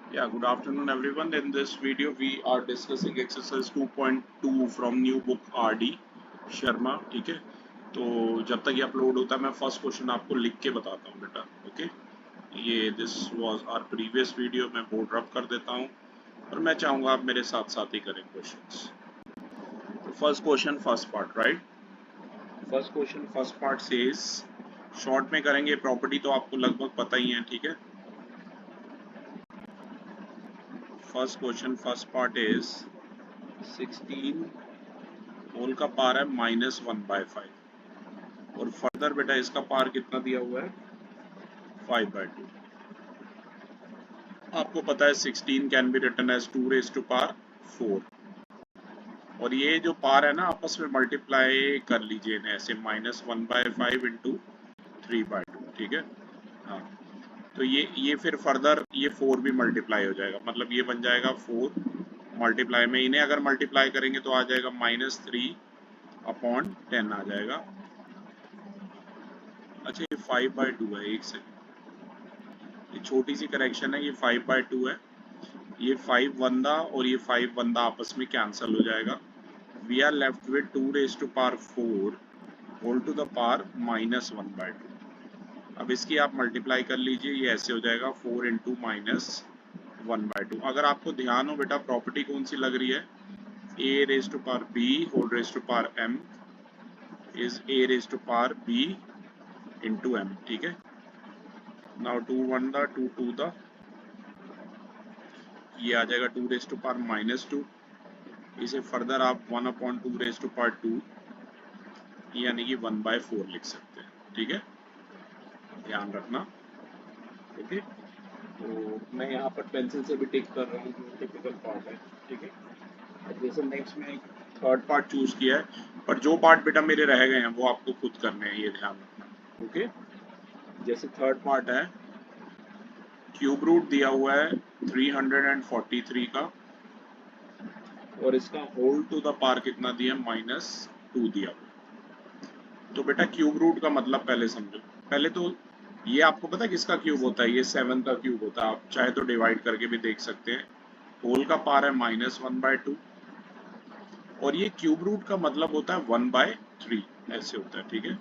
Yeah, good afternoon everyone. In this video we are discussing exercise 2.2 from new book RD Sharma. ठीक है, तो जब तक ये अपलोड होता है मैं फर्स्ट क्वेश्चन आपको लिख के बताता हूँ बेटा. ओके, ये this was our previous video. मैं बोर्ड रब कर देता हूँ और मैं चाहूँगा आप मेरे साथ साथ ही करें क्वेश्चंस. तो first question first part, right. First question first part says, short में करेंगे. प्रॉपर्टी तो आपको लगभग पता ही है. ठीक है, first question first part is 16 whole का पार है -1/5 और फर्दर बेटा इसका पार कितना दिया हुआ है 5/2. आपको पता है 16 can be written as 2 raise to power 4 और ये जो पार है ना आपस में मल्टीप्लाई कर लीजिए इन्हें ऐसे -1/5 इंटू 3/2. ठीक है, हाँ. तो ये फिर फर्दर ये 4 भी मल्टीप्लाई हो जाएगा, मतलब ये बन जाएगा 4 मल्टीप्लाई में इन्हें अगर मल्टीप्लाई करेंगे तो आ जाएगा -3/10 आ जाएगा. अच्छा, ये 5/2 है. एक सेकंड, ये छोटी सी करेक्शन है. ये 5/2 है. ये 5 बंदा और ये 5 बंदा आपस में कैंसिल हो जाएगा. We are left with 2 raise to power 4 whole to the power -1/2. अब इसकी आप मल्टीप्लाई कर लीजिए, ये ऐसे हो जाएगा 4 इंटू -1/2. अगर आपको ध्यान हो बेटा प्रॉपर्टी कौन सी लग रही है, a raise to power b whole raise to power m is a raise to power b into m. ठीक है, नाउ 2 1 द 2 2 द, ये आ जाएगा 2 रेज टू पावर -2. इसे फर्दर आप 1/2 रेज टू पावर 2 यानी कि 1/4 लिख सकते हैं. ठीक है, ध्यान रखना. ओके, तो मैं यहाँ पर पेंसिल से भी टिक कर रहा हूँ जो टिपिकल पार्ट है. ठीक है, अब जैसे नेक्स्ट में थर्ड पार्ट चूज किया है, पर जो पार्ट बेटा मेरे रह गए हैं वो आपको खुद करने हैं, ये ध्यान रखना. ओके, जैसे थर्ड पार्ट है, क्यूब रूट दिया हुआ है 343 का और इसका होल टू द पावर कितना दिया, -2 दिया हुआ. तो बेटा क्यूब रूट का मतलब पहले समझो. पहले तो ये आपको पता है किसका क्यूब होता है, ये 7 का क्यूब होता है. आप चाहे तो डिवाइड करके भी देख सकते हैं. होल का पावर है -1/2 और ये क्यूब रूट का मतलब होता है 1/3, ऐसे होता है. ठीक है,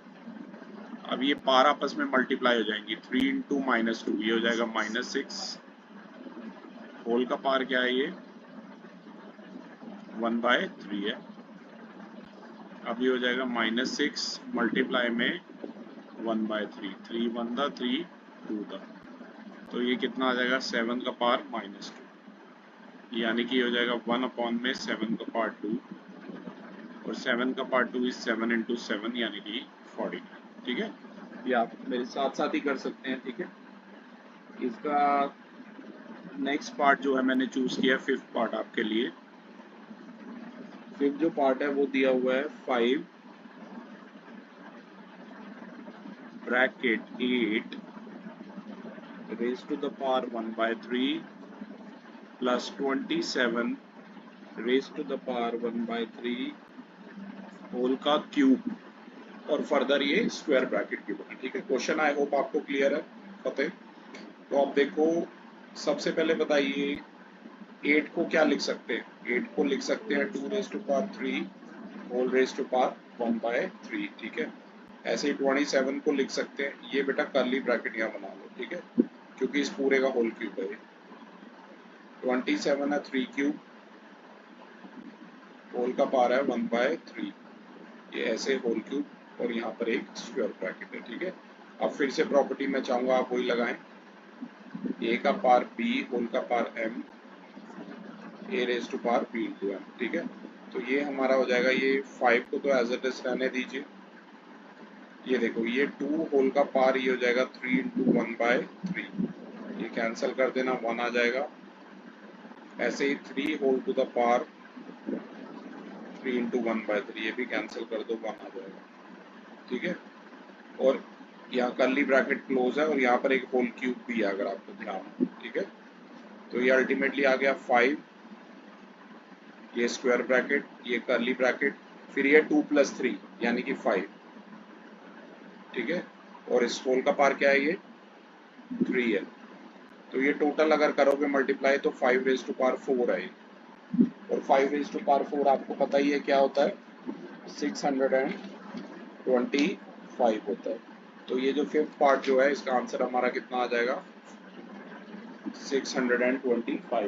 अब ये पावर आपस में मल्टीप्लाई हो जाएंगी. 3 इंटू -2 ये हो जाएगा -6. होल का पावर क्या है, ये 1/3 है. अब ये हो जाएगा -6 मल्टीप्लाई में 1/3. 3 1 द 3 2 द, तो ये कितना आ जाएगा 7 का पावर -2, यानी कि हो जाएगा 1/7 का पावर 2 और 7 का पावर 2 इज 7 इंटू 7 यानी कि 49. ठीक है, ये आप मेरे साथ साथ ही कर सकते हैं. ठीक है, इसका नेक्स्ट पार्ट जो है मैंने चूज किया फिफ्थ पार्ट आपके लिए. फिफ्थ जो पार्ट है वो दिया हुआ है 5 bracket 8 raised to the power 1/3 plus 27 raised to the power 1/3 whole का क्यूब और फर्दर ये स्क्वायर ब्रैकेट क्यूब है. ठीक है, क्वेश्चन आई होप आपको क्लियर है फतेह. तो आप देखो, सबसे पहले बताइए 8 को क्या लिख सकते हैं. 8 को लिख सकते हैं 2 raise to power 3 whole raise to power 1/3. ठीक है, ऐसे ही 27 को लिख सकते हैं. ये बेटा कर्ली ब्रैकेट यहाँ बना लो. ठीक है, क्योंकि इस पूरे का होल क्यूब है. 27 है 3 क्यूब, होल का पावर है 1/3. ये ऐसे होल क्यूब और यहाँ पर एक स्क्वायर ब्रैकेट है. ठीक है, अब फिर से प्रॉपर्टी में चाहूंगा आप वही लगाएं. ए का पावर बी होल का power M A raise to power B into M. ठीक है, तो ये हमारा हो जाएगा. ये 5 को तो एज इट इज रहने दीजिए. ये देखो ये 2 होल का पावर ये हो जाएगा 3 इंटू 1/3. ये कैंसिल कर देना, 1 आ जाएगा. ऐसे ही 3 whole to the power 3 into 1/3, ये भी कैंसिल कर दो, 1 आ जाएगा. ठीक है, और यहाँ कर्ली ब्रैकेट क्लोज है और यहाँ पर एक होल क्यूब भी है अगर आपको ध्यान हो. ठीक है, तो ये अल्टीमेटली आ गया 5, ये स्क्वायर ब्रैकेट, ये कर्ली ब्रैकेट, फिर ये 2 + 3 यानी कि 5. ठीक है, और इस होल का पार क्या है, ये 3 है. तो ये टोटल अगर करोगे मल्टीप्लाई तो 5⁴ है, और 5⁴ आपको पता ही है क्या होता है, 625 होता है। तो ये जो फिफ्थ पार्ट जो है इसका आंसर हमारा कितना आ जाएगा, 625 होता है।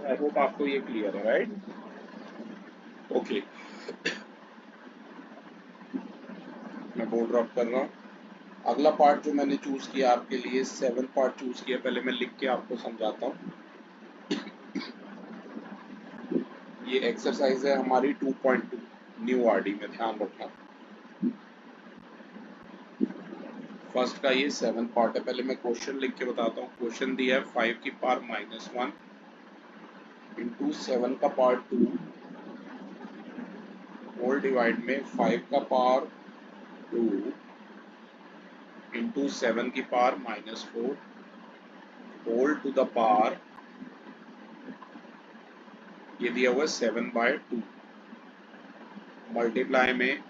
आई होप आपको ये क्लियर है, राइट? ओके, मैं बोर्ड ड्रॉप कर रहा हूँ। अगला पार्ट जो मैंने चूज किया आपके लिए, 7 पार्ट चूज किया, पहले मैं लिख के आपको समझाता हूँ। ये एक्सरसाइज है हमारी 2.2 न्यू आरडी में, ध्यान रखना। फर्स्ट का ये 7 पार्ट है। पहले मैं क्वेश्चन लिख के बताता हूँ। क्वेश्चन दिया है 5 की पावर -1 इंटू 7 का पावर 2 होल डिवाइड में 5 का पावर 2 इंटू 7 की power -4 whole to the power, ये दिया हुआ है 7/2 मल्टीप्लाई में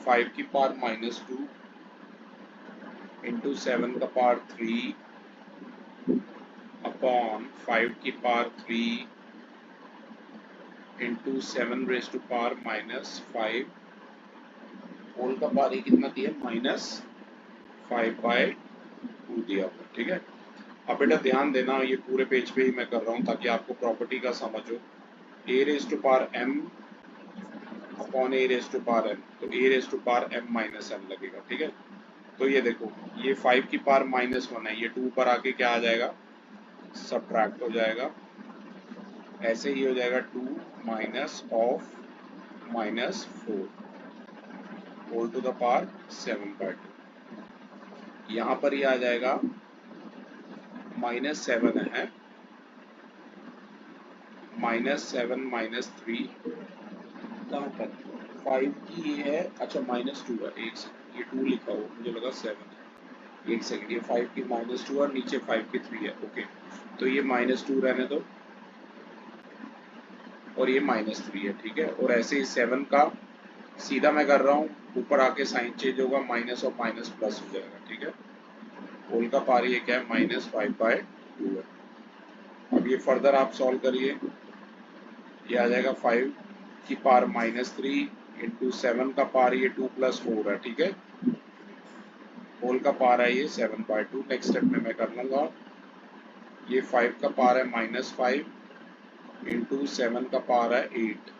5 की पावर -2 इंटू 7 का पावर 3 अपॉन 5 की पावर 3 इंटू 7 पावर -5 होल का पावर कितना दिया, -5/2 दिया हुआ, ठीक है। अब बेटा ध्यान देना, ये पूरे पेज पे ही मैं कर रहा हूँ ताकि आपको प्रॉपर्टी का समझ हो। a⁻m अपॉन a⁻n, तो a⁻m-n लगेगा, ठीक है। तो ये देखो, ये 5 की पावर -1 है, ये 2 पर आके क्या आ जाएगा, सब्ट्रैक्ट हो जाएगा। ऐसे ही हो जाएगा 2 minus of -4 whole to the power 7/2। यहाँ पर ये आ जाएगा -7 है, -7 -3 कहाँ पर, 5 की ये है, अच्छा -2 है, एक सेकंड, ये 2 लिखा हो, मुझे लगा 7 है, एक सेकंड, ये 5 की -2 और नीचे 5 की 3 है, ओके। तो ये -2 रहने दो और ये -3 है, ठीक है। और ऐसे ही 7 का सीधा मैं कर रहा हूँ, ऊपर आके साइन चेंज होगा, माइनस और माइनस प्लस हो जाएगा, ठीक है। होल का पावर ये क्या है, -5/2 है। अब ये फर्दर आप सॉल्व करिए, ये आ जाएगा 5 की पावर -3 इंटू 7 का पावर ये 2 + 4 है, ठीक है। होल का पावर है ये 7/2। नेक्स्ट स्टेप में मैं कर लूँगा, ये 5 का पावर है -5 इंटू 7 का पावर है 8,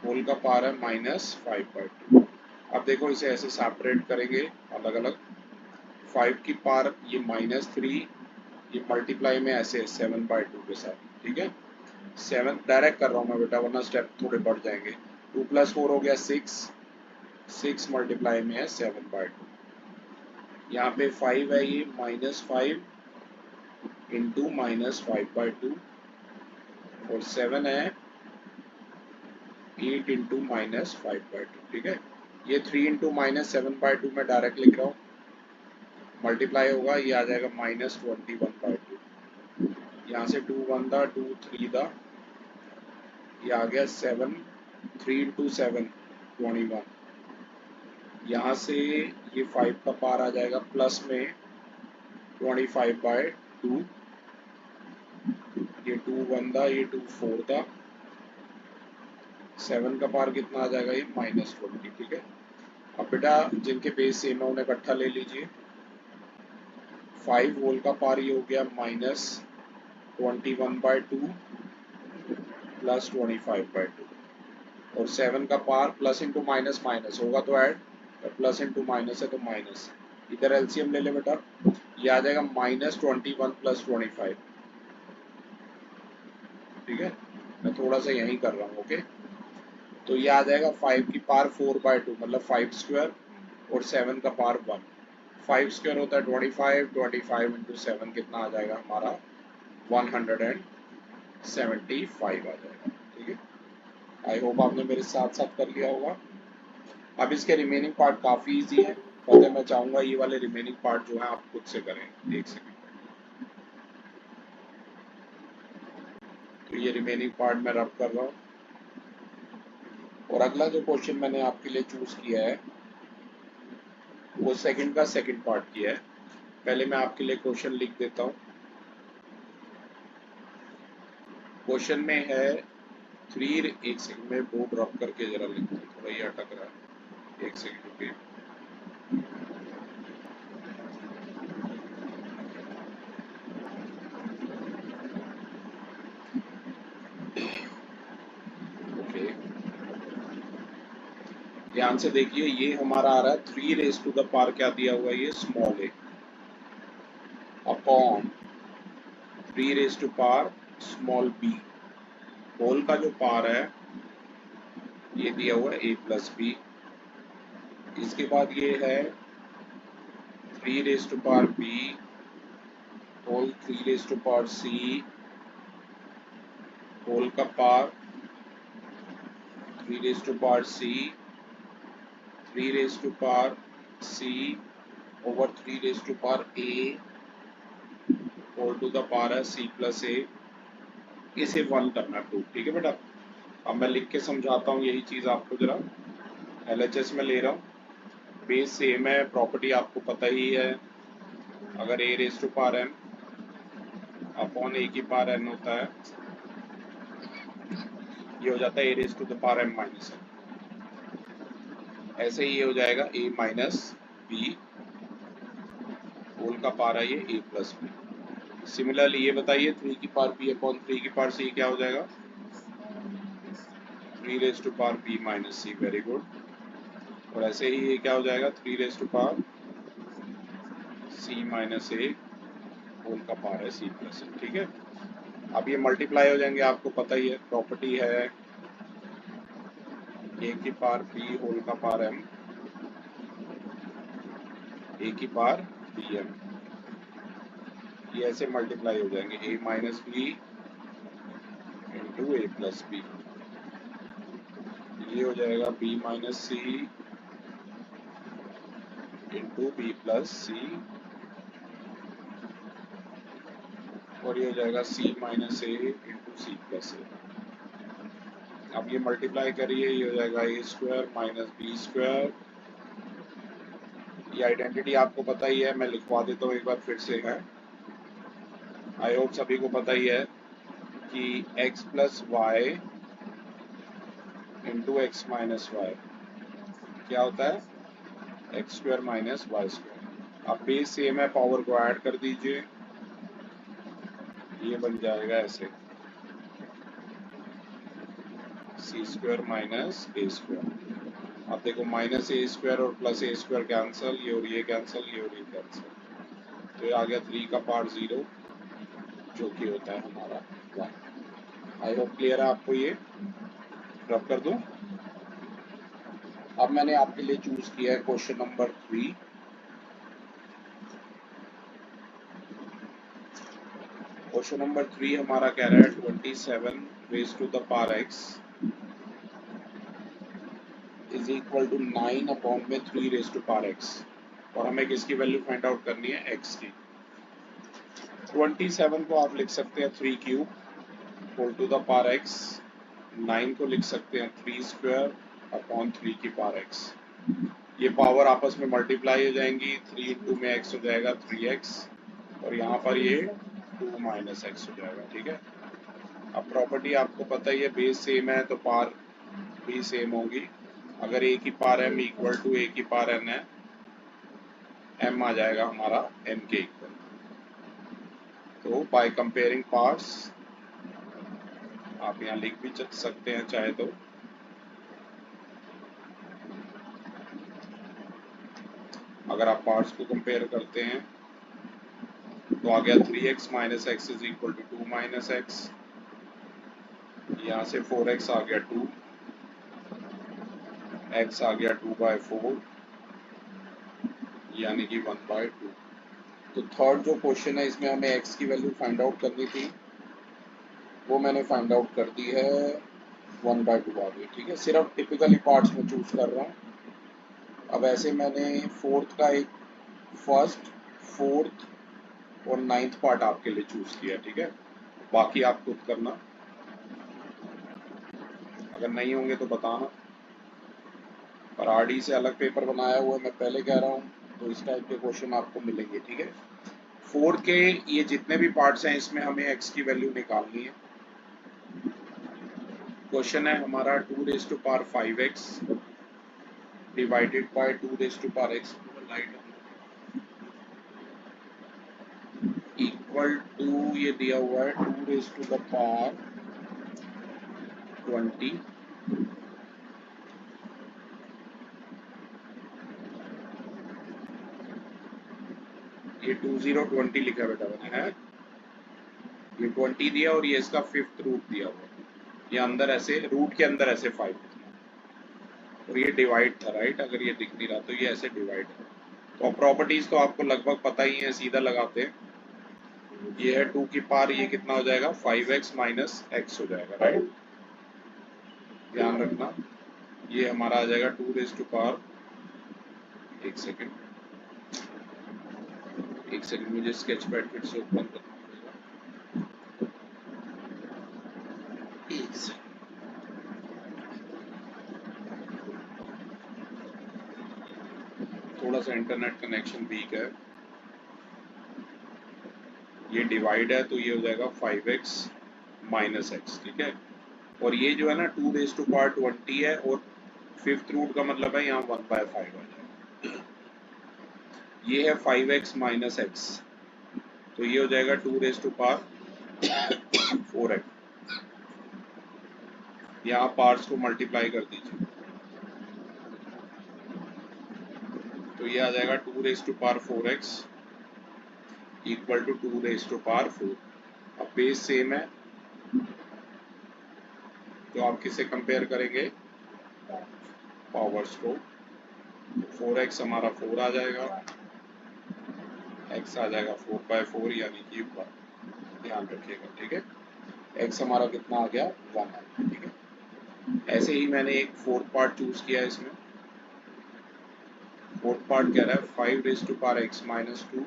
होल का पावर है -5/2। अब देखो इसे ऐसे सेपरेट करेंगे अलग अलग, 5 की पावर ये -3, ये मल्टीप्लाई में ऐसे 7/2 के साथ, ठीक है। 7 डायरेक्ट कर रहा हूँ मैं बेटा, वरना स्टेप थोड़े बढ़ जाएंगे। 2 + 4 हो गया 6 मल्टीप्लाई में है 7/2। यहाँ पे 5 है, ये -5 इंटू -5/2, और 7 है 8 इंटू -5/2, ठीक है। ये 3 इंटू -7/2 में डायरेक्ट लिख रहा हूँ, मल्टीप्लाई होगा, ये आ जाएगा -21/2। यहाँ से 2 1 दा 2 3 दा, ये आ गया 7, 3 इंटू 7 21। यहाँ से ये 5 का पावर आ जाएगा प्लस में 25/2, ये 2 1 दा, ये 2 4 दा, 7 का पावर कितना आ जाएगा, ये -20, ठीक है। अब बेटा जिनके बेस सेम है उन्हें इकट्ठा ले लीजिए। 5 होल का पावर ये हो गया -21/2 प्लस 25/2, और 7 का power plus into minus minus होगा तो ऐड, प्लस इंटू माइनस है तो माइनस, इधर एलसीएम ले ले बेटा, ये आ जाएगा -21 + 25, ठीक है। मैं थोड़ा सा यहीं कर रहा हूँ, ओके। तो ये आ जाएगा 5 की पावर 4/2 मतलब 5 स्क्वायर, और 7 का पावर 1, 5 स्क्वायर होता है 25, 25 इंटू 7 कितना आ जाएगा हमारा 175 आ जाएगा, ठीक है। आई होप आपने मेरे साथ साथ कर लिया होगा। अब इसके रिमेनिंग पार्ट काफ़ी इजी है, पहले मैं चाहूँगा ये वाले रिमेनिंग पार्ट जो है आप खुद से करें, एक सेकंड। तो ये रिमेनिंग पार्ट मैं रब कर रहा हूँ, और अगला जो क्वेश्चन मैंने आपके लिए चूज किया है वो सेकंड का सेकंड पार्ट किया है। पहले मैं आपके लिए क्वेश्चन लिख देता हूँ। क्वेश्चन में है एक सेकंड में बोर्ड ड्रॉप करके जरा लिखता हूँ, थोड़ा ये अटक रहा है, एक सेकंड रुकिए। ओके, ध्यान से देखिए, ये हमारा आ रहा है 3 रेज टू द पावर क्या दिया हुआ है, ये small A upon 3 raise to power small B, whole का जो पावर है ये दिया हुआ है ए प्लस बी। इसके बाद ये है 3 raise to power B whole 3 raise to power C whole का power 3 raise to power C 3 raise to power C over 3 raise to power A whole to the power है सी प्लस ए। इसे 1 करना है proof, ठीक है बेटा। अब मैं लिख के समझाता हूँ यही चीज़ आपको, जरा LHS में ले रहा हूँ। बेस सेम है, प्रॉपर्टी आपको पता ही है, अगर A raise to power M upon A की पावर एन होता है, ये हो जाता है A raise to the power M minus N. ऐसे ही ये हो जाएगा ए माइनस बी होल का पावर है ये ए प्लस बी। सिमिलरली ये बताइए 3 की पावर बी अपॉन 3 की पावर सी क्या हो जाएगा, 3 raise to power B minus C, very good. और ऐसे ही ये क्या हो जाएगा 3 raise to power C minus A whole का पावर है सी प्लस ए, ठीक है। अब ये मल्टीप्लाई हो जाएंगे, आपको पता ही है, प्रॉपर्टी है ए की पावर बी होल का पावर एम ए की पावर बी एम, ये ऐसे मल्टीप्लाई हो जाएंगे ए माइनस बी इंटू ए प्लस बी, ये हो जाएगा बी माइनस सी इंटू बी प्लस सी, और ये हो जाएगा सी माइनस ए इंटू सी प्लस ए। अब ये मल्टीप्लाई करिए, ये हो जाएगा ए स्क्वायर माइनस बी स्क्वायर। ये आइडेंटिटी आपको पता ही है, मैं लिखवा देता हूँ एक बार फिर से है, आई होप सभी को पता ही है कि x plus Y into X minus Y क्या होता है, X square minus Y square. अब बेस सेम है, पावर को ऐड कर दीजिए, ये बन जाएगा ऐसे C square minus A square. अब देखो माइनस ए स्क्वायर और प्लस ए स्क्वायर कैंसिल, ये और ये कैंसिल, ये और ये कैंसिल, तो ये आ गया 3 का पावर 0 जो कि होता है हमारा 1। आई होप क्लियर है आपको, ये रब कर दूं। अब मैंने आपके लिए चूज किया है क्वेश्चन नंबर 3। क्वेश्चन नंबर 3 हमारा कह रहा है 27 raise to the power x is equal to 9 upon में 3 रेज टू पावर x, और हमें किसकी वैल्यू फाइंड आउट करनी है, x की। 27 को आप लिख सकते हैं 3 cube whole to the power x, 9 को लिख सकते हैं 3 स्क्वायर अपॉन 3 की पावर x। ये पावर आपस में मल्टीप्लाई हो जाएंगी, 3 इंटू में x हो जाएगा 3x, और यहाँ पर ये 2 माइनस एक्स हो जाएगा, ठीक है। अब प्रॉपर्टी आपको पता ही है, बेस सेम है तो पावर भी सेम होगी। अगर a की power m equal to a की पावर n है, m आ जाएगा हमारा n के इक्वल। तो बाय कंपेयरिंग पार्ट्स आप यहाँ लिख भी सकते हैं चाहे तो, अगर आप पार्ट्स को कंपेयर करते हैं तो आ गया 3x minus x is equal to 2 minus x, यहाँ से 4x आ गया 2, x आ गया 2/4 यानी कि 1/2। तो थर्ड जो क्वेश्चन है इसमें हमें x की वैल्यू फाइंड आउट करनी थी, वो मैंने फाइंड आउट कर दी है 1/2 आ गई, ठीक है। सिर्फ टिपिकली पार्ट्स में चूज कर रहा हूँ। अब ऐसे मैंने फोर्थ का एक फर्स्ट फोर्थ और 9th पार्ट आपके लिए चूज किया, ठीक है। बाकी आप खुद करना, अगर नहीं होंगे तो बताना। पर RD से अलग पेपर बनाया हुआ है, मैं पहले कह रहा हूँ, तो इस टाइप के क्वेश्चन आपको मिलेंगे, ठीक है। 4 के ये जितने भी पार्ट्स हैं इसमें हमें x की वैल्यू निकालनी है। क्वेश्चन है हमारा 2 raise to power 5x divided by 2 raise to power x equal to ये दिया हुआ है 2 रेज़ टू द पावर 20 ये 2020 लिखा बेटा मैंने है, ये 20 दिया और ये इसका 5th रूट दिया हुआ, ये अंदर ऐसे रूट के अंदर ऐसे 5 और ये डिवाइड था राइट, अगर ये दिख नहीं रहा तो ये ऐसे डिवाइड है। तो प्रॉपर्टीज तो आपको लगभग पता ही है, सीधा लगाते हैं। ये है 2 की पावर, ये कितना हो जाएगा 5x माइनस x हो जाएगा राइट, ध्यान रखना। ये हमारा आ जाएगा 2 रेज़ टू पावर, एक सेकेंड मुझे स्केच पैड फिर से ओपन करना पड़ेगा, एक सेकेंड। थोड़ा सा इंटरनेट कनेक्शन वीक है। ये डिवाइड है तो ये हो जाएगा 5x माइनस x, ठीक है। और ये जो है ना 2 रेज़ टू पावर 20 है और 5th रूट का मतलब है यहाँ 1/5 आ जाएगा। ये है 5x माइनस x, तो ये हो जाएगा 2 रेज़ टू पावर 4x। यहाँ पार्ट्स को मल्टीप्लाई कर दीजिए तो ये आ जाएगा 2 raise to power 4x equal to 2 raise to power 4। अब बेस सेम है तो आप किससे कंपेयर करेंगे, पावर्स को। 4x हमारा 4 आ जाएगा, x आ जाएगा 4/4 यानी कि 1, ध्यान रखिएगा ठीक है। x हमारा कितना आ गया 1 आ गया, ठीक है। ऐसे ही मैंने एक 4th पार्ट चूज किया है इसमें। 4th पार्ट कह रहा है 5 raise to power x minus 2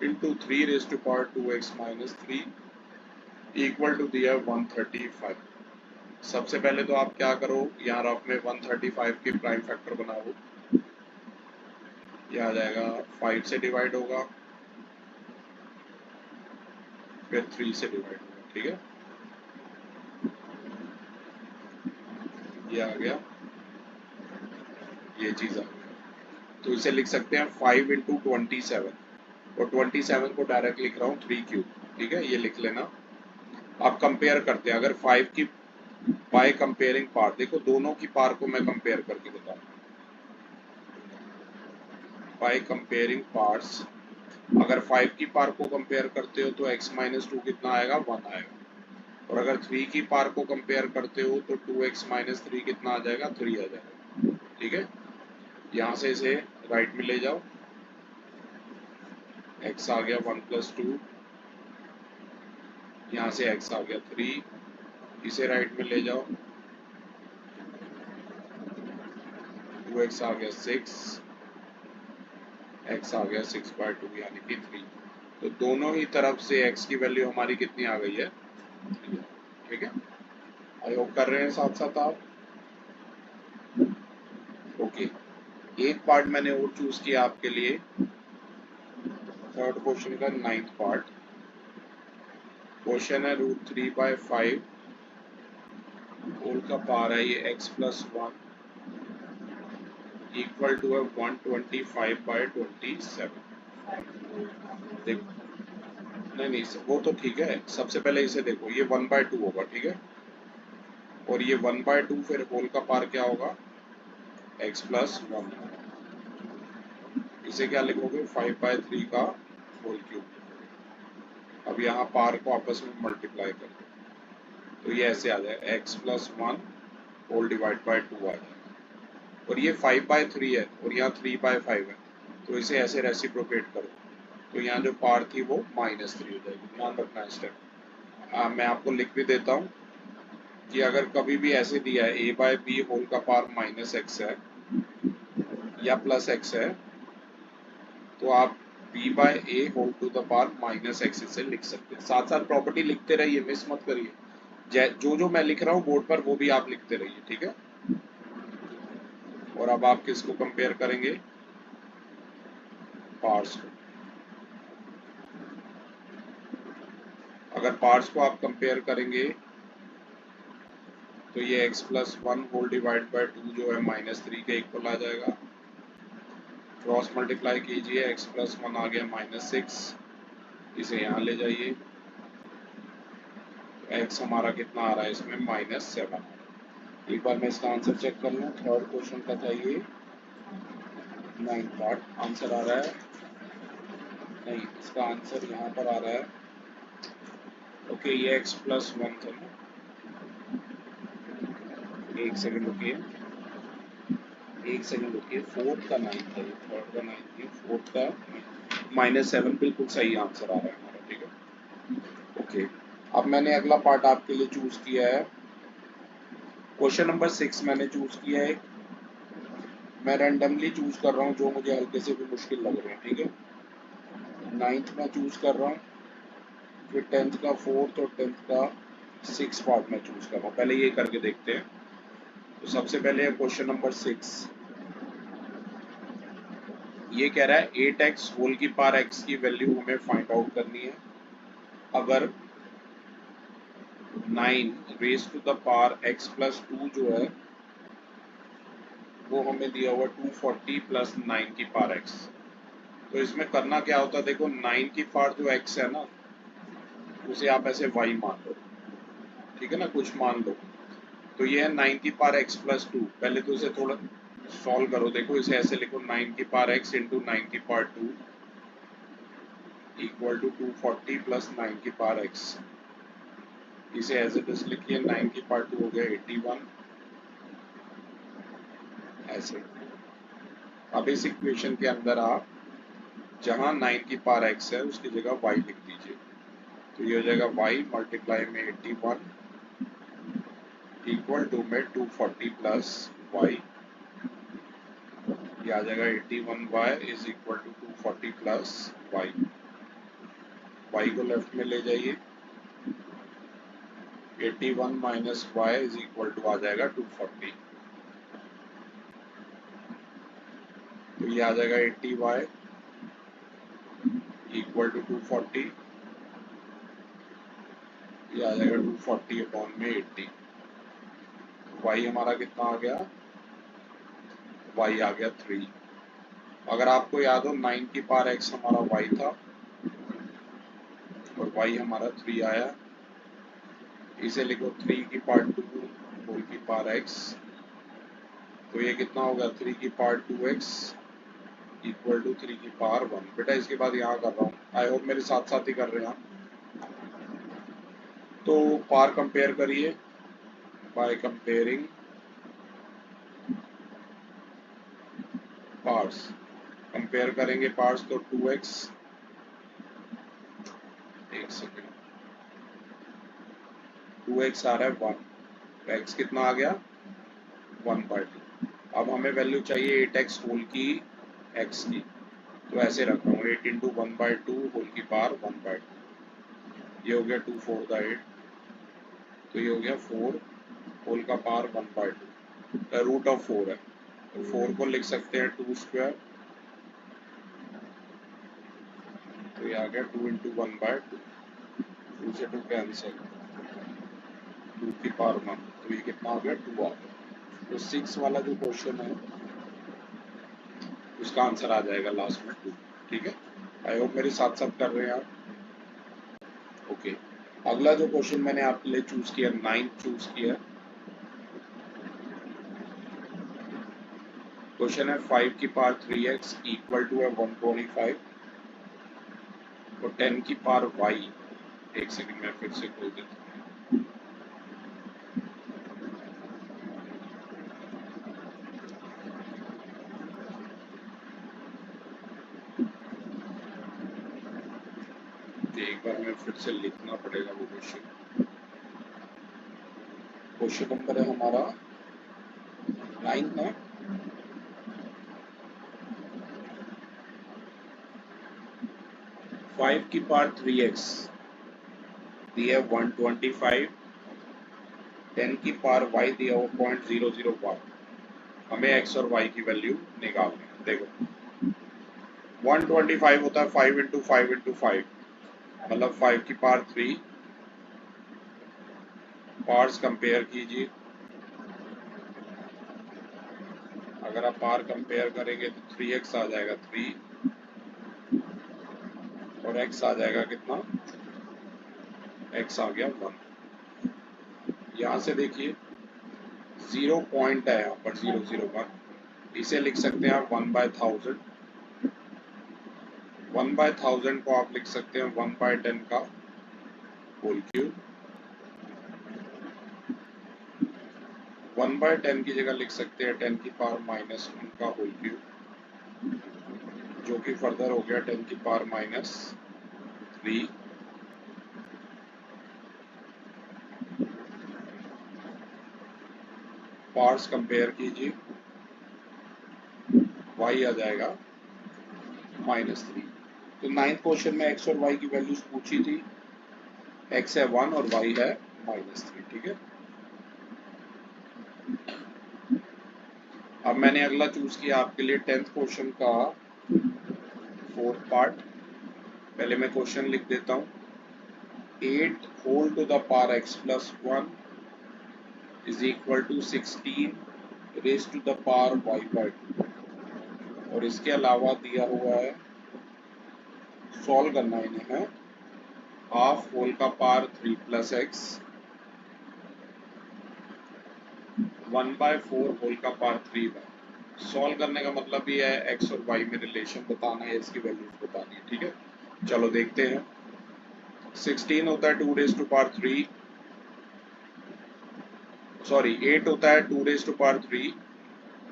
into 3 raise to power 2x minus 3 equal to दिया 135। सबसे पहले तो आप क्या करो, यहाँ रफ में 135 के प्राइम फैक्टर बनाओ, यह आ जाएगा 5 से डिवाइड होगा फिर 3 से डिवाइड होगा, ठीक है। ये आ गया, ये चीज आ गया, तो इसे लिख सकते हैं 5 इंटू 27 और 27 को डायरेक्ट लिख रहा हूँ 3 क्यूब, ठीक है। ये लिख लेना। आप कंपेयर करते हैं, अगर 5 की बाय कंपेयरिंग पार्ट, देखो दोनों की पार को मैं कंपेयर करके बताऊँ। बाय कंपेयरिंग पार्ट्स, अगर 5 की पार को कंपेयर करते हो तो x माइनस 2 कितना आएगा 1 आएगा, और अगर 3 की पार को कंपेयर करते हो तो 2x माइनस 3 कितना आ जाएगा 3 आ जाएगा, ठीक है। यहाँ से इसे राइट में ले जाओ, x आ गया 1 प्लस 2, यहाँ से x आ गया 3, इसे राइट में ले जाओ 2x आ गया 6, x आ गया 6/2 यानी कि 3। तो दोनों ही तरफ से x की वैल्यू हमारी कितनी आ गई है 3, ठीक है। आई होप कर रहे हैं साथ साथ आप, ओके। एक पार्ट मैंने और चूज किया आपके लिए, थर्ड क्वेश्चन का 9th पार्ट। क्वेश्चन है √3/5 होल का पावर है ये x प्लस 1 इक्वल टू है 125/27। देखो नहीं वो तो ठीक है, सबसे पहले इसे देखो, ये 1/2 होगा, ठीक है। और ये 1/2 फिर होल का पावर क्या होगा x प्लस 1, इसे क्या लिखोगे 5/3 का होल क्यूब। अब यहाँ पावर को आपस में मल्टीप्लाई कर दो तो ये ऐसे आ जाएगा x plus 1 whole divide by 2 आ जाएगा, और ये 5/3 है और यहाँ 3/5 है तो इसे ऐसे रेसिप्रोकेट करो तो यहाँ जो पावर थी वो -3 हो जाएगी, ध्यान रखना है स्टेप। मैं आपको लिख भी देता हूँ कि अगर कभी भी ऐसे दिया है a/b होल का पावर -x है या प्लस x है तो आप b/a whole to the power -x से लिख सकते हैं। साथ साथ प्रॉपर्टी लिखते रहिए, मिस मत करिए, जो मैं लिख रहा हूँ बोर्ड पर वो भी आप लिखते रहिए, ठीक है। और अब आप किसको कंपेयर करेंगे, पार्ट्स को। अगर पार्ट्स को आप कंपेयर करेंगे तो ये x plus 1 whole divide by 2 जो है -3 के इक्वल आ जाएगा। क्रॉस मल्टीप्लाई कीजिए, x प्लस 1 आ गया -6, इसे यहाँ ले जाइए, x हमारा कितना आ रहा है इसमें -7। एक बार मैं इसका आंसर चेक कर लूँ। थर्ड क्वेश्चन का था ये, 9 पार्ट आंसर आ रहा है, नहीं इसका आंसर यहाँ पर आ रहा है। ओके ये x प्लस 1 था ना, एक सेकंड रुकिए, फोर्थ का 9 था, थर्ड का 9 नहीं, फोर्थ का -7 बिल्कुल सही आंसर आ रहा है हमारा, ठीक है। ओके अब मैंने अगला पार्ट आपके लिए चूज किया है, क्वेश्चन नंबर 6 मैंने चूज किया है। मैं रैंडमली चूज कर रहा हूँ जो मुझे हल्के से भी मुश्किल लग रहे हैं, ठीक है। 9th में चूज कर रहा हूँ, फिर 10th का 4th और 10th का 6 पार्ट में चूज कर रहा हूँ। पहले ये करके देखते हैं। तो सबसे पहले है क्वेश्चन नंबर 6, ये कह रहा है 8x होल की पावर x की वैल्यू हमें फाइंड आउट करनी है अगर 9 raise to the power x plus 2 जो है वो हमें दिया हुआ 240 प्लस 9 की पावर x। तो इसमें करना क्या होता है, देखो 9 की पावर जो x है ना उसे आप ऐसे y मान लो, ठीक है ना, कुछ मान लो। तो ये है 9 की पावर x प्लस 2, पहले तो इसे थोड़ा सॉल्व करो, देखो इसे ऐसे लिखो 9 की पावर x इंटू 9 की पावर 2 इक्वल टू 240 प्लस 9 की पावर x। इसे एज इट इज लिखिए, 9 की पावर 2 हो गया 81 ऐसे। अब इस इक्वेशन के अंदर आप जहां 9 की पावर x है उसकी जगह y लिख दीजिए। तो ये हो जाएगा y मल्टीप्लाई में 81 इक्वल टू में 240 प्लस y, ये आ जाएगा 81y is equal to 240 plus y। y को लेफ्ट में ले जाइए, 81 माइनस y इज इक्वल टू आ जाएगा 240। तो ये आ जाएगा 80y इक्वल टू 240, ये आ जाएगा 240 अपॉन में 80। y हमारा कितना आ गया, y आ गया 3। अगर आपको याद हो 9 की पावर x हमारा y था और y हमारा 3 आया, इसे लिखो 3 की पावर 2 होल की पावर x। तो ये कितना होगा, 3 की पावर 2x इक्वल टू 3 की पावर 1। बेटा इसके बाद यहाँ कर रहा हूँ, आई होप मेरे साथ साथ ही कर रहे हैं आप। तो पावर कंपेयर करिए, बाय कंपेयरिंग पार्ट्स, कंपेयर करेंगे पार्ट्स तो 2x, एक सेकेंड, 2x आ रहा है 1, तो x कितना आ गया 1/2। अब हमें वैल्यू चाहिए 8x होल की x की, तो ऐसे रख रहा हूँ 8 इंटू 1/2 होल की पावर 1/2, ये हो गया 2 4 का 8, तो ये हो गया 4 होल का पावर 1/2, रूट ऑफ 4 है, तो 4 को लिख सकते हैं 2 स्क्वायर, तो ये आ गया 2 इंटू 1/2, 2 से 2 कैंसिल, 2 की पावर 1, तो ये कितना हो गया 2 आ गया। तो 6 वाला जो क्वेश्चन है उसका आंसर आ जाएगा लास्ट में 2, ठीक है। आई होप मेरे साथ साथ कर रहे हैं आप। ओके अगला जो क्वेश्चन मैंने आपके लिए चूज किया, 9th चूज किया, क्वेश्चन है 5 की पावर 3x इक्वल टू है 125, तो 10 की पावर y, एक सेकंड में फिर से खोल देता हूँ, एक बार में फिर से लिखना पड़ेगा वो क्वेश्चन। क्वेश्चन नंबर है हमारा 9 है, फाइव की पावर 3x दिया 125, 10 की पावर y दिया हुआ 0.001, हमें x और y की वैल्यू निकालनी है। देखो 125 होता है 5 इंटू 5 इंटू 5, मतलब 5 की पावर 3। पार्ट्स कंपेयर कीजिए, अगर आप पावर कंपेयर करेंगे तो 3x आ जाएगा 3 और x आ जाएगा कितना, x आ गया 1। यहाँ से देखिए 0 पॉइंट है यहाँ पर 001, इसे लिख सकते हैं आप 1/1000। 1/1000 को आप लिख सकते हैं 1/10 का होल क्यूब। 1/10 की जगह लिख सकते हैं 10 की पावर -1 का होल क्यूब, जो कि फर्दर हो गया 10 की पावर -3। पार्ट्स कंपेयर कीजिए, y आ जाएगा -3। तो 9th क्वेश्चन में x और y की वैल्यूज पूछी थी, x है 1 और y है -3, ठीक है। अब मैंने अगला चूज किया आपके लिए 10th क्वेश्चन का 4th पार्ट। पहले मैं क्वेश्चन लिख देता हूँ। 8 whole to the power x plus 1 is equal to 16 raise to the power y by 2, और इसके अलावा दिया हुआ है, सॉल्व करना है इन्हें, है हाफ होल का पावर 3 प्लस x 1/4 होल का पावर 3 बाय। सॉल्व करने का मतलब ये है x और y में रिलेशन बताना है, इसकी वैल्यूज बतानी है, ठीक है। चलो देखते हैं। 16 होता है 2 रेज टू पावर 3, सॉरी 8 होता है 2 रेज टू पावर 3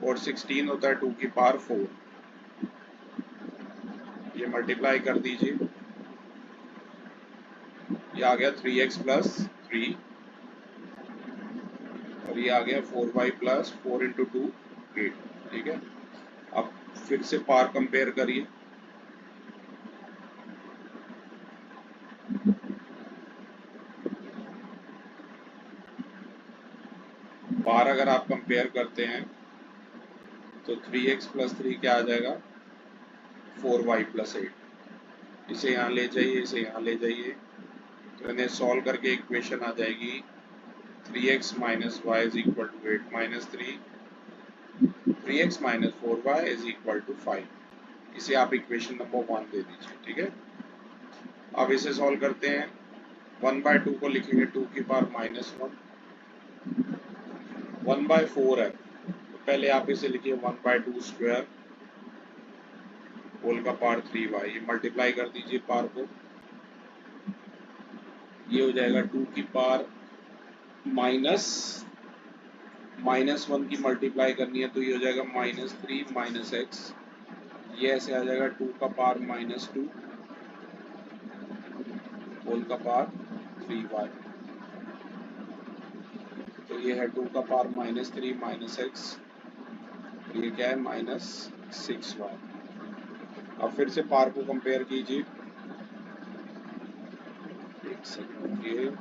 और 16 होता है 2 की पावर 4। ये मल्टीप्लाई कर दीजिए, ये आ गया 3x प्लस 3 और ये आ गया 4y प्लस 4 इंटू 2 8, ठीक है। अब फिर से पावर कंपेयर करिए, पावर अगर आप कंपेयर करते हैं तो 3x प्लस 3 क्या आ जाएगा, 4y प्लस 8। इसे यहाँ ले जाइए, इसे यहाँ ले जाइए, तो इन्हें सॉल्व करके इक्वेशन आ जाएगी 3x minus y is equal to 8 minus 3, 3x minus 4y is equal to 5। इसे आप इक्वेशन नंबर 1 दे दीजिए, ठीक है। अब इसे सॉल्व करते हैं, 1/2 को लिखेंगे 2 की पावर -1, 1/4 है तो पहले आप इसे लिखिए 1/2 स्क्वायर होल का पावर 3y, ये मल्टीप्लाई कर दीजिए पावर को, ये हो जाएगा 2 की पावर -1 की मल्टीप्लाई करनी है तो ये हो जाएगा -3 माइनस x, ये ऐसे आ जाएगा 2 का पावर -2 होल का पावर 3y, तो ये है 2 का पावर -3 माइनस x, ये क्या है -6y। अब फिर से पावर को कंपेयर कीजिए, एक सेकंड ये,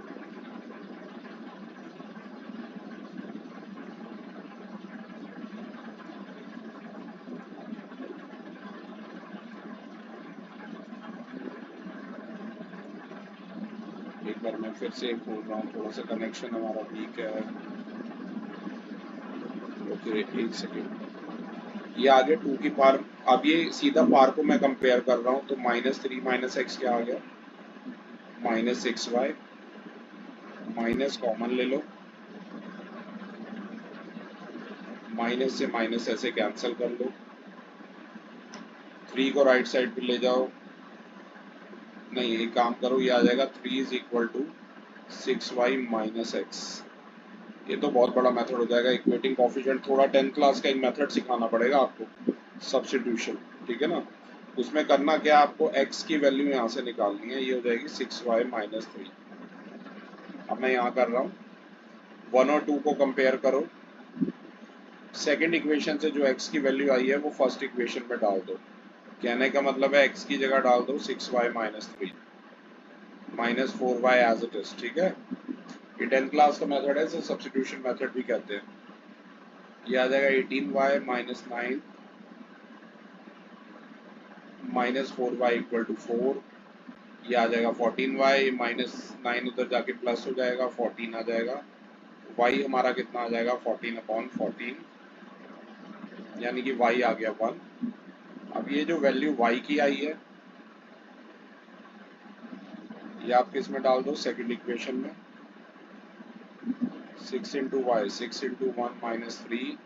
एक बार मैं फिर से खोल रहा हूँ, थोड़ा सा कनेक्शन हमारा वीक है। ओके एक सेकेंड, ये आ गया 2 की पावर। अब ये सीधा पावर को मैं कंपेयर कर रहा हूँ तो -3 माइनस x क्या आ गया, -6y, माइनस कॉमन ले लो, माइनस से माइनस ऐसे कैंसिल कर लो, 3 को राइट साइड पे ले जाओ, नहीं एक काम करो, ये आ जाएगा 3 is equal to 6y minus x। ये तो बहुत बड़ा मेथड हो जाएगा इक्वेटिंग कोफिशिएंट, थोड़ा 10th क्लास का एक मेथड सिखाना पड़ेगा आपको, सब्स्टिट्यूशन, ठीक है ना। उसमें करना क्या, आपको x की वैल्यू यहाँ से निकालनी है, ये हो जाएगी 6y माइनस 3। अब मैं यहाँ कर रहा हूँ, 1 और 2 को कंपेयर करो, सेकेंड इक्वेशन से जो x की वैल्यू आई है वो फर्स्ट इक्वेशन में डाल दो। कहने का मतलब है x की जगह डाल दो 6y minus 3 minus 4y as it is, ठीक है। ये 10th क्लास का मेथड है, इसे सब्स्टिट्यूशन मेथड भी कहते हैं। ये आ जाएगा 18y minus 9 -4y equal to 4, ये आ जाएगा 14y, -9 उधर जाके प्लस हो जाएगा, 14 आ जाएगा, y हमारा कितना आ जाएगा 14/14, यानी कि y आ गया 1। अब ये जो वैल्यू y की आई है ये आप किस में डाल दो, सेकंड इक्वेशन में, 6 इंटू वाई, 6 इंटू 1 -3,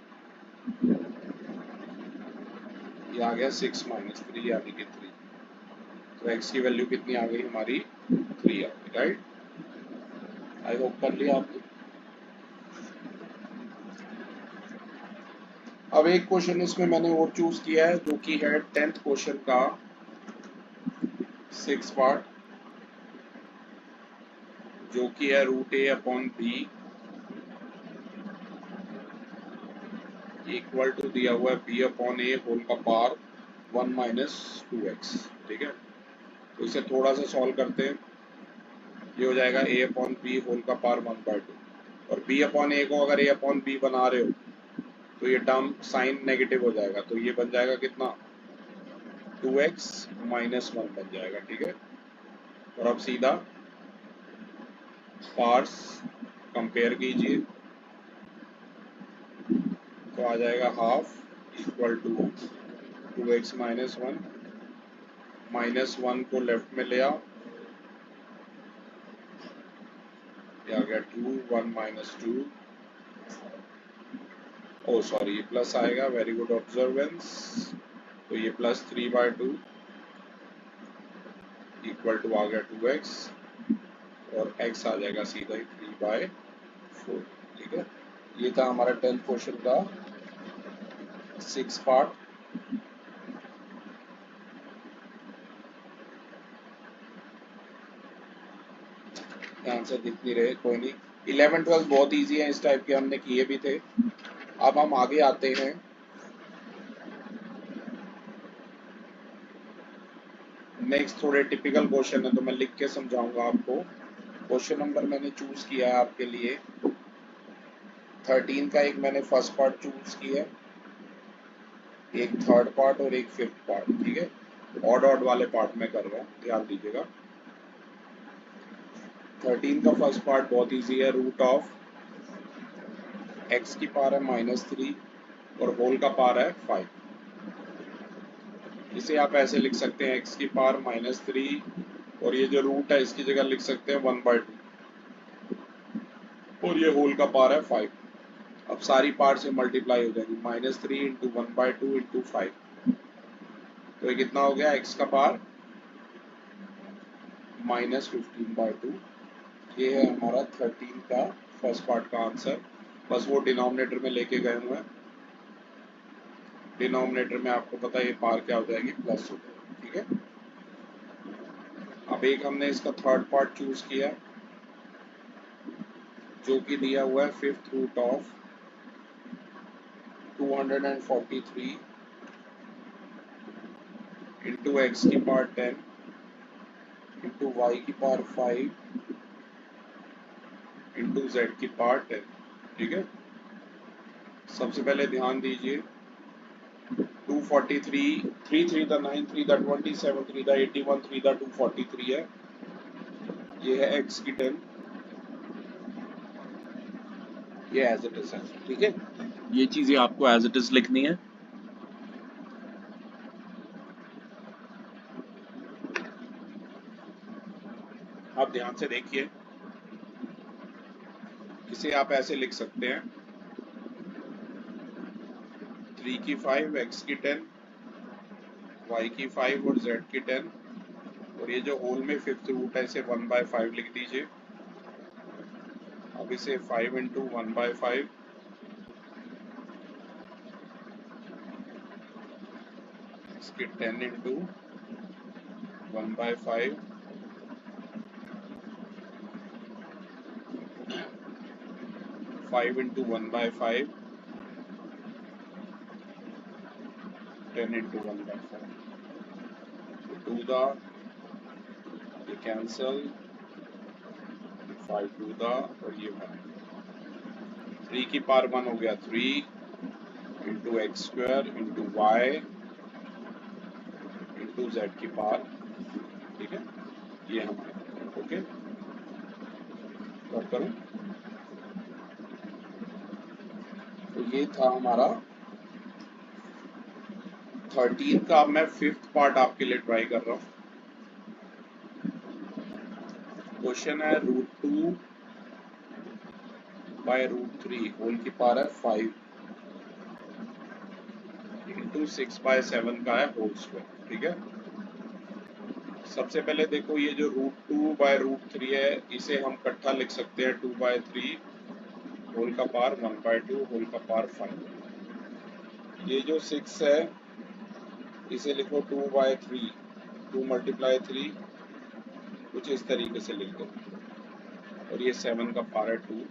ये आ गया 6 -3 यानी कि 3। तो x की वैल्यू कितनी आ गई हमारी 3 आ गई, राइट। आई होप कर लिया आपने। अब एक क्वेश्चन इसमें मैंने और चूज किया है जो कि है 10th क्वेश्चन का 6 पार्ट, जो कि है √a/b इक्वल टू दिया हुआ है b/a होल का पावर 1 - 2x, ठीक है। तो इसे थोड़ा सा सॉल्व करते हैं, ये हो जाएगा a/b होल का पावर 1/2, और b/a को अगर a/b बना रहे हो तो ये टर्म साइन नेगेटिव हो जाएगा, तो ये बन जाएगा कितना 2x - 1 बन जाएगा, ठीक है। और अब सीधा पार्ट्स कंपेयर कीजिए, तो आ जाएगा हाफ इक्वल टू 2x - 1, -1 को लेफ्ट में ले आओ, ये आ गया 2, 1 - 2, ओ सॉरी ये प्लस आएगा, वेरी गुड ऑब्जर्वेंस, तो ये +3/2 इक्वल टू आ गया 2x, और x आ जाएगा सीधा ही 3/4, ठीक है। ये था हमारा 10th क्वेश्चन का 6 पार्ट। आंसर दिख नहीं रहे, कोई नहीं, 11 12 बहुत इजी है, इस टाइप के हमने किए भी थे। अब हम आगे आते हैं नेक्स्ट, थोड़े टिपिकल क्वेश्चन है तो मैं लिख के समझाऊंगा आपको। क्वेश्चन नंबर मैंने चूज किया है आपके लिए 13 का, एक मैंने फर्स्ट पार्ट चूज किया, एक थर्ड पार्ट और एक फिफ्थ पार्ट, ठीक है। ऑड ऑड वाले पार्ट में कर रहा हूँ, ध्यान दीजिएगा। 13 का फर्स्ट पार्ट बहुत इजी है, √ऑफ x की पावर है -3 और होल का पावर है 5। इसे आप ऐसे लिख सकते हैं, x की पावर -3 और ये जो रूट है इसकी जगह लिख सकते हैं 1/2 और ये होल का पावर है 5। अब सारी पार्ट से मल्टीप्लाई हो जाएगी, -3 इंटू 1/2 इंटू 5, तो ये कितना हो गया x का पावर -15/2। ये है हमारा 13 का फर्स्ट पार्ट का आंसर। बस वो डिनोमिनेटर में लेके गए हुए हैं, डिनोमिनेटर में आपको पता है ये पावर क्या हो जाएगी, प्लस हो जाएगी, ठीक है। अब एक हमने इसका थर्ड पार्ट चूज किया जो कि दिया हुआ है 5th root of 243 into x की पावर 10 इंटू वाई की पावर 5 इंटू जेड की पावर 10, ठीक है। सबसे पहले ध्यान दीजिए 243, 3 3 द 9, 3 द 20, 7 3 द 81, 3 द 243 है, ये है x की 10, ये एज इट इज है, ठीक है। ये चीजें आपको एज इट इज लिखनी है। आप ध्यान से देखिए, इसे आप ऐसे लिख सकते हैं 3 की 5, x की 10, y की 5 और z की 10, और ये जो होल में 5th रूट है इसे 1/5 लिख दीजिए। अब इसे 5 इंटू 1/5 इसके 10 into 1/5 5 into 1/5 10 into 1/5, to the, ये कैंसल, 5 टू द, और ये 1, 3 की पावर 1 हो गया 3 into x square into y into z की पावर, ठीक है, ये हमारा ओके। कट करूं तो ये था हमारा 13 का। अब मैं 5th पार्ट आपके लिए ट्राई कर रहा हूँ। क्वेश्चन है √2 बाय √3 होल की पावर है 5 इंटू 6/7 का है होल स्क्वायर, ठीक है। सबसे पहले देखो ये जो √2 बाय √3 है इसे हम इकट्ठा लिख सकते हैं 2/3 होल का पावर 1/2 होल का पावर 5। ये जो 6 है इसे लिखो 2/3, 2 × 3 कुछ इस तरीके से लिख दो, और ये 7 का पावर है 2।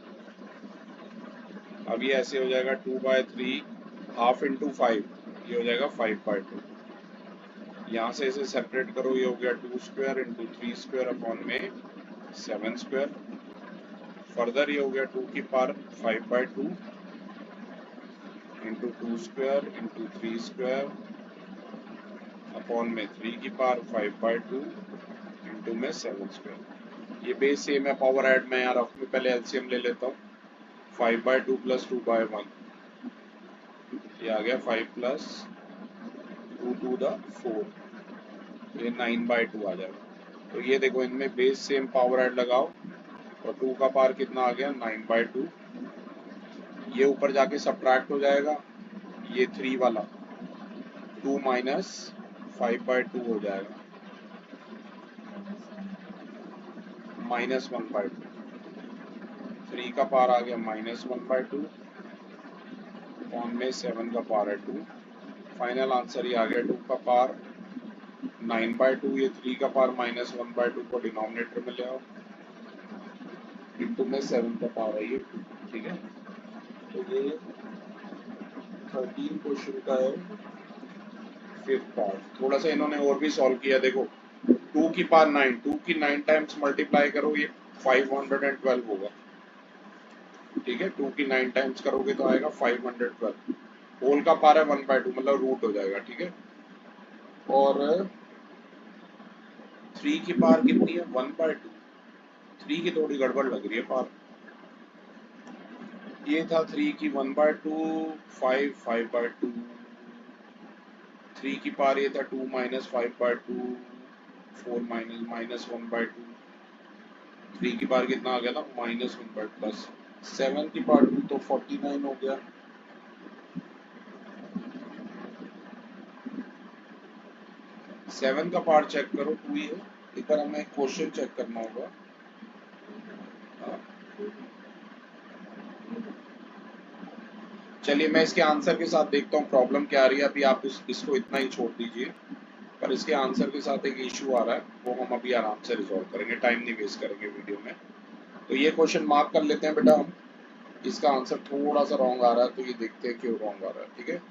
अब ये ऐसे हो जाएगा 2/3 हाफ इंटू 5, ये हो जाएगा 5/2। यहाँ से इसे सेपरेट करो, ये हो गया 2 स्क्वायर इंटू 3 स्क्वायर अपॉन में 7 स्क्वायर। फर्दर ये हो गया 2 की power 5/2 into 2 square into 3 square upon में 3 की पावर 5/2 इंटू में 7 स्क्वायर। ये बेस सेम है, पावर ऐड में यार अपने पहले एलसीएम ले लेता हूँ। 5/2 प्लस 2/1, ये आ गया 5 प्लस 2 टू द 4, ये 9/2 आ जाएगा। तो ये देखो इनमें बेस सेम, पावर ऐड लगाओ, और 2 का पावर कितना आ गया 9/2। ये ऊपर जाके सब्ट्रैक्ट हो जाएगा, ये 3 वाला 2 माइनस 5/2 हो जाएगा -1/2। 3 का पावर आ गया -1/2 अपॉन में 7 का पावर है 2। फाइनल आंसर ये आ गया 2 का पावर 9/2। ये 3 का पावर -1/2 को डिनोमिनेटर में ले आओ, इंटू में 7 का पावर है ये 2, ठीक है। तो ये 13 क्वेश्चन का है 5th पार्ट। थोड़ा सा इन्होंने और भी सॉल्व किया, देखो 2 की पावर 9, 2 की 9 टाइम्स मल्टीप्लाई करो, ये 512 होगा, ठीक है। 2 की 9 टाइम्स करोगे तो आएगा 512। होल का पावर है 1/2, मतलब रूट हो जाएगा, ठीक है। और 3 की पावर कितनी है 1/2, 3 की थोड़ी गड़बड़ लग रही है पावर। ये था 3 की 1/2, 5 5/2, 3 की पावर ये था 2 माइनस 5/2, 4 माइनस 1/2, 3 की पावर कितना आ गया था -1/2 प्लस 7 की पावर 2 तो 49 हो गया। सेवन का पार्ट चेक करो 2 ही है, एक बार हमें क्वेश्चन चेक करना होगा। चलिए मैं इसके आंसर के साथ देखता हूँ प्रॉब्लम क्या आ रही है। अभी आप इसको इतना ही छोड़ दीजिए, पर इसके आंसर के साथ एक इशू आ रहा है, वो हम अभी आराम से रिजॉल्व करेंगे, टाइम नहीं वेस्ट करेंगे वीडियो में। तो ये क्वेश्चन मार्क कर लेते हैं बेटा हम। इसका आंसर थोड़ा सा रॉन्ग आ रहा है, तो ये देखते हैं क्यों रॉन्ग आ रहा है, ठीक है।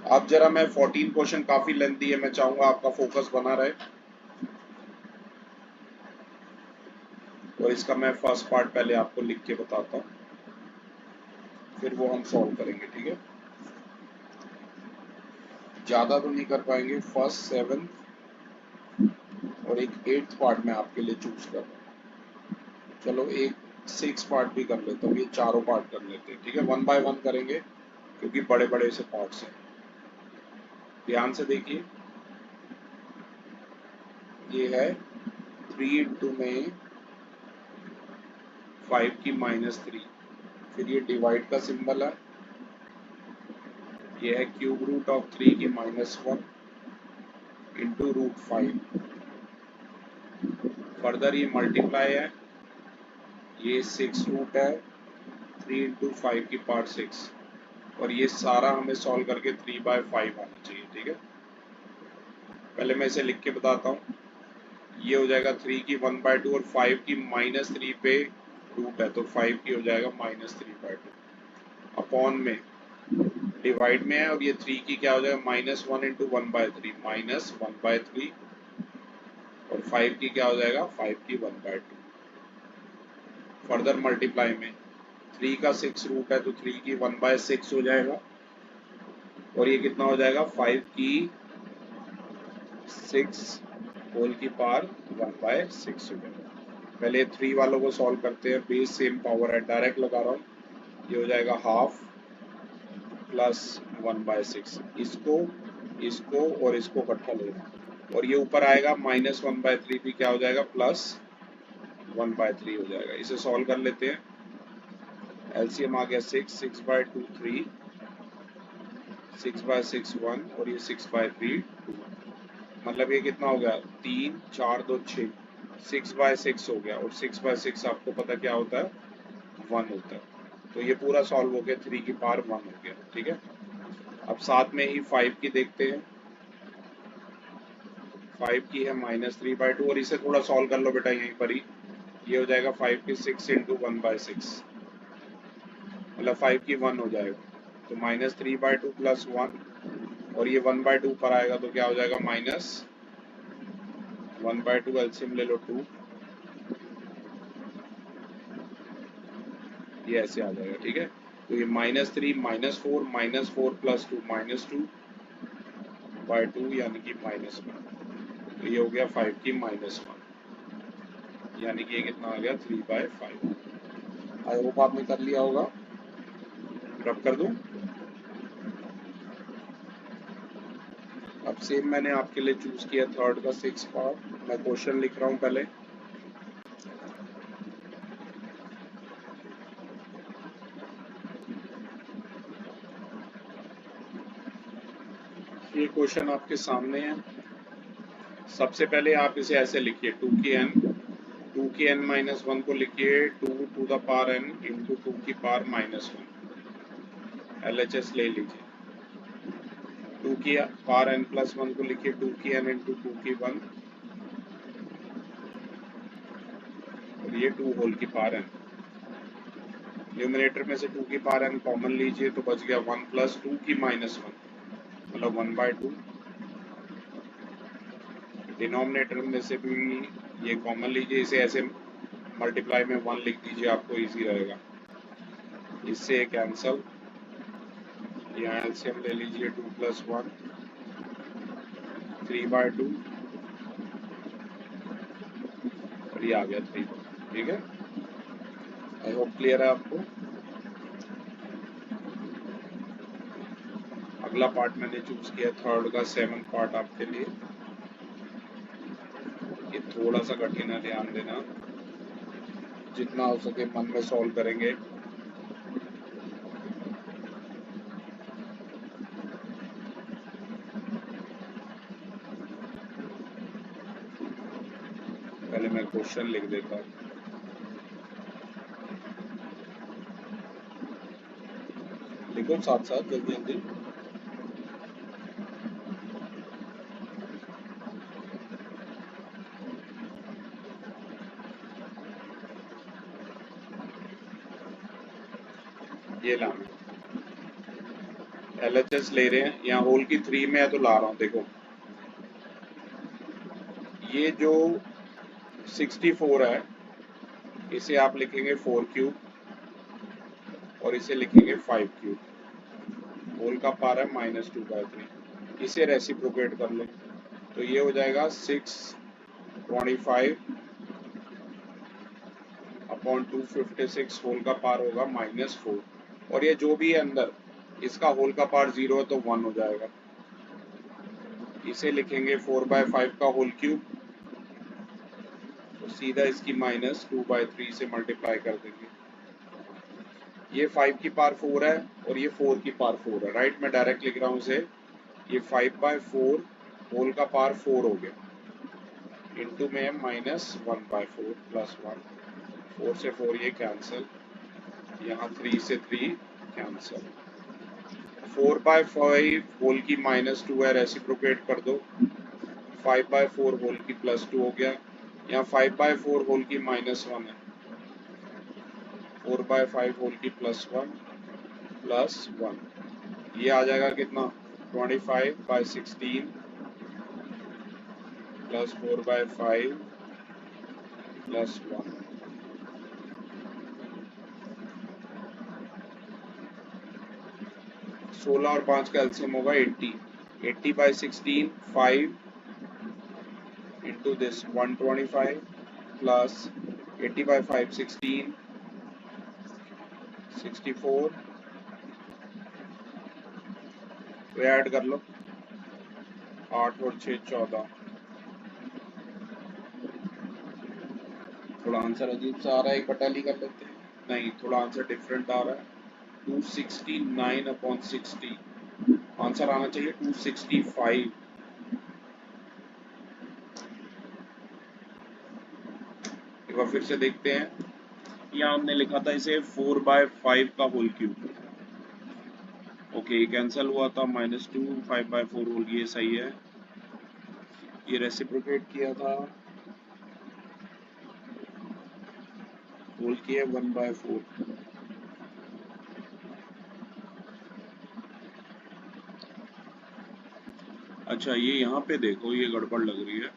अब जरा मैं 14 क्वेश्चन काफी लेंथी है, मैं चाहूंगा आपका फोकस बना रहे, और इसका मैं फर्स्ट पार्ट पहले आपको लिख के बताता हूँ, फिर वो हम सॉल्व करेंगे, ठीक है। ज्यादा तो नहीं कर पाएंगे, फर्स्ट 7 और एक 8th पार्ट में आपके लिए चूज कर रहा हूँ। चलो एक 6 पार्ट भी कर लेता हूँ, ये चारों पार्ट कर लेते हैं, ठीक है। 1 बाय 1 करेंगे क्योंकि बड़े बड़े से पार्ट्स हैं। ध्यान से देखिए, ये है 3 इंटू में 5 की -3, फिर ये डिवाइड का सिंबल है, ये है क्यूब रूट ऑफ 3 की -1 इंटू √5। फर्दर ये मल्टीप्लाई है, ये 6 रूट है 3 इंटू 5 की पावर 6, और ये सारा हमें सॉल्व करके 3/5 आना चाहिए, ठीक है। पहले मैं इसे लिख के बताता हूँ। ये हो जाएगा 3 की 1/2 और 5 की -3 पे रूट है, तो 5 की हो जाएगा -3/2 अपॉन में डिवाइड में है, और ये 3 की क्या हो जाएगा -1 इंटू 1/3 -1/3, और 5 की क्या हो जाएगा 5 की 1/2। फर्दर मल्टीप्लाई में 3 का 6 रूट है, तो 3 की 1/6 हो जाएगा, और ये कितना हो जाएगा 5 की 6 होल की पावर 1/6 हो गया। पहले 3 वालों को सॉल्व करते हैं। बेस सेम पावर है, डायरेक्ट लगा रहा हूँ। ये हो जाएगा हाफ प्लस 1/6। इसको और इसको इकट्ठा लेना, और ये ऊपर आएगा -1/3 भी क्या हो जाएगा, +1/3 हो जाएगा। इसे सॉल्व कर लेते हैं। एलसीएम आ गया 6/2 3, 6/6 1, और ये 6/3 2। मतलब ये कितना हो गया, 3 4 2 6, 6/6 हो गया। और 6/6 आपको पता क्या होता है, 1 होता है। तो ये पूरा सॉल्व हो गया, 3 की पावर 1 हो गया। ठीक है, अब साथ में ही 5 की देखते हैं। 5 की है -3/2, और इसे थोड़ा सॉल्व कर लो बेटा यहीं पर ही। ये हो जाएगा 5 की 6 × 1/6, मतलब 5 की 1 हो जाएगा। तो -3/2 + 1, और ये 1/2 पर आएगा तो क्या हो जाएगा, -1/2। एलसीएम ले लो 2, ये ऐसे आ जाएगा। ठीक है, तो ये -3 -4 -4 + 2 -2/2 यानी कि -1। तो ये हो गया 5 की -1, यानी कि ये कितना आ गया, 3/5। आई होप आपने कर लिया होगा। रब कर दूं। अब सेम मैंने आपके लिए चूज किया थर्ड का 6 पार्ट। मैं क्वेश्चन लिख रहा हूँ पहले। ये क्वेश्चन आपके सामने है। सबसे पहले आप इसे ऐसे लिखिए, 2 की n -1 को लिखिए 2 to the power n × 2 की पावर -1। LHS ले लीजिए। 2 की पावर n + 1 को लिखिए 2 की n × 2 की 1, और ये 2 होल की पावर n। न्यूमरेटर में से 2 की पावर n कॉमन लीजिए तो बच गया 1 + 2 की -1, मतलब 1/2। डिनोमिनेटर में से भी ये कॉमन लीजिए, इसे ऐसे मल्टीप्लाई में 1 लिख दीजिए, आपको इजी रहेगा। इससे कैंसल, यहाँ एलसीएम ले लीजिए 2 + 1, 3/2, और ये आ गया 3। ठीक है, आई होप क्लियर है आपको। अगला पार्ट मैंने चूज किया थर्ड का 7 पार्ट आपके लिए। ये थोड़ा सा कठिन है, ध्यान देना। जितना हो सके मन में सॉल्व करेंगे। पहले मैं क्वेश्चन लिख देता हूँ। लिखो साथ साथ, जल्दी जल्दी। ये लाना, LHS ले रहे हैं। यहाँ होल की 3 में है तो ला रहा हूँ। देखो ये जो 64 है, इसे आप लिखेंगे 4³ और इसे लिखेंगे 5³। होल का पावर है -2/3। इसे रेसिप्रोकेट कर ले तो ये हो जाएगा 625/256। होल का पावर होगा -4, और ये जो भी है अंदर, इसका होल का पावर 0 है तो 1 हो जाएगा। इसे लिखेंगे 4/5 का होल क्यूब, तो सीधा इसकी -2/3 से मल्टीप्लाई कर देंगे। ये 5 की पावर 4 है और ये 4 की पावर 4 है। राइट, मैं डायरेक्ट लिख रहा हूँ इसे। ये 5/4 होल का पावर 4 हो गया, इंटू में -1/4 + 1। 4 से 4 ये कैंसिल, यहाँ 3 से 3 कैंसिल। 4/5 होल की -2 है, रेसिप्रोकेट कर दो। 5/4 होल की +2 हो गया। यहाँ 5/4 होल की -1 है, 4/5 होल की +1 + 1। ये आ जाएगा कितना, 25/16 + 4/5 + 1। 16 और 5 का एलसीएम होगा 80। 80/16 5 into this 125 plus 80 by 5 16 64 तो ऐड कर लो 8 और 6 14 थोड़ा आंसर अजीब सा आ रहा है एक बटाली कर लेते हैं नहीं थोड़ा आंसर डिफरेंट आ रहा है 269/60 आंसर आना चाहिए 265 एक बार फिर से देखते हैं यहाँ हमने लिखा था इसे 4/5 का होल क्यूब ओके कैंसिल हुआ था -2 5/4 होल ये सही है ये रेसिप्रोकेट किया था होल किया 1/4 अच्छा ये यहाँ पे देखो ये गड़बड़ लग रही है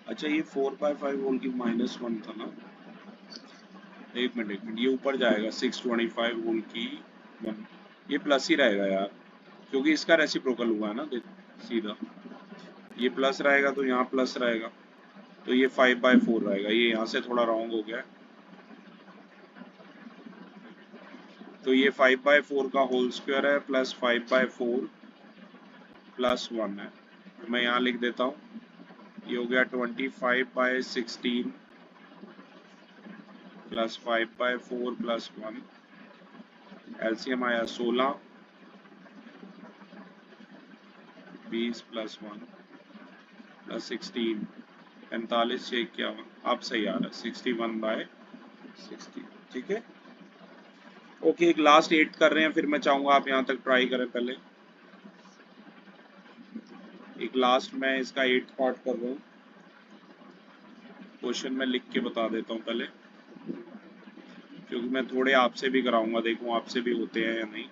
अच्छा ये 4/5 होल की -1 था ना एक मिनट ये ऊपर जाएगा 625 होल की 1 ये प्लस ही रहेगा यार क्योंकि इसका रेसिप्रोकल हुआ है ना देख सीधा ये प्लस रहेगा तो यहाँ प्लस रहेगा तो ये 5/4 रहेगा ये यहाँ से थोड़ा रॉन्ग हो गया तो ये 5/4 का होल स्क्वायर है प्लस 5/4 प्लस 1 है तो मैं यहाँ लिख देता हूँ ये हो गया 25/16 प्लस 5/4 प्लस 1 एलसीएम आया 16 20 प्लस 1 प्लस 16 45 से 51 अब सही आ रहा है 61/60 ठीक है ओके एक लास्ट 8 कर रहे हैं फिर मैं चाहूंगा आप यहाँ तक ट्राई करें पहले एक लास्ट मैं इसका 8 पार्ट कर रहा हूँ क्वेश्चन में लिख के बता देता हूँ पहले क्योंकि मैं थोड़े आपसे भी कराऊंगा देखूं आपसे भी होते हैं या नहीं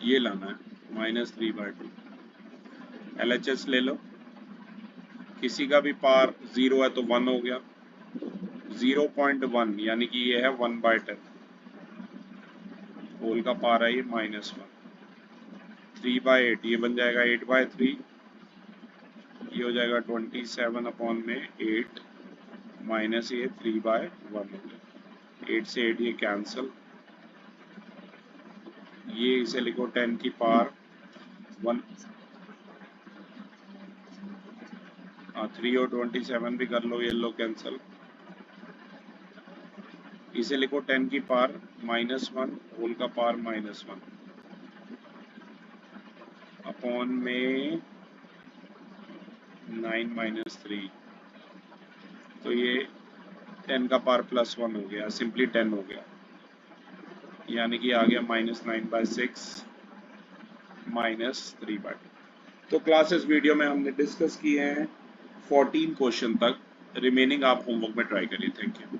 ये लाना है -3/2 LHS ले लो किसी का भी पार 0 है तो 1 हो गया 0.1 यानी कि ये है 1/10 होल का पार है ये -1 3/8 ये बन जाएगा 8/3 ये हो जाएगा 27/8 माइनस ये 3/1 हो गया 8 से 8 ये कैंसल ये इसे लिखो 10 की पावर 1 3 और 27 भी कर लो ये लो कैंसल इसे लिखो 10 की पावर -1 होल का पावर -1 अपॉन में 9 - 3 तो ये 10 का पावर +1 हो गया सिंपली 10 हो गया यानी कि आ गया -9/6 -3/2 तो क्लासेस वीडियो में हमने डिस्कस किए हैं 14 क्वेश्चन तक रिमेनिंग आप होमवर्क में ट्राई करिए थैंक यू